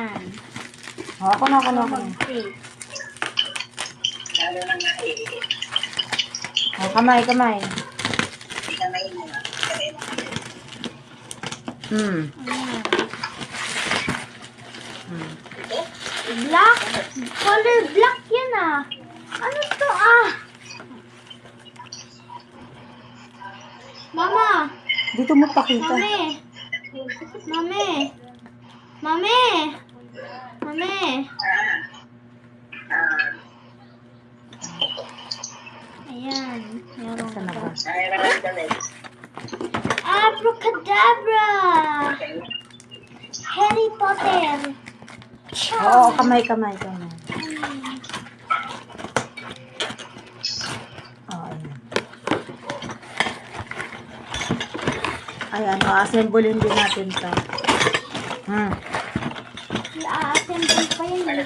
Ayan. Oh, ako na. Mag-fix. Lalo na nga Oh, kamay. kamay na. Hmm. Ayan. Hmm. Black? Color black yan ah. Ano to ah? Mama! Dito mo pakita. Mami! Mami! Mami! Mami! Ayan. Meron Saan na ba? ka. Ay, maramdamin. Abracadabra! Harry Potter! Oo, kamay. Oh, ayan. Ayan, assemble din natin to. I-assemble pa yun eh.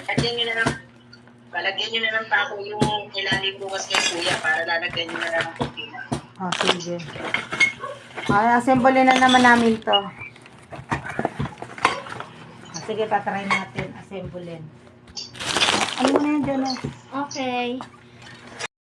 Palagyan nyo na ng pako yung ilalim bukas kay kuya para lalagyan nyo na lang ng kurtina. Oh, sige. Ay, assemble na naman namin to. Sige, tatry natin. Assemble. Ano mo na yan dyan? Okay.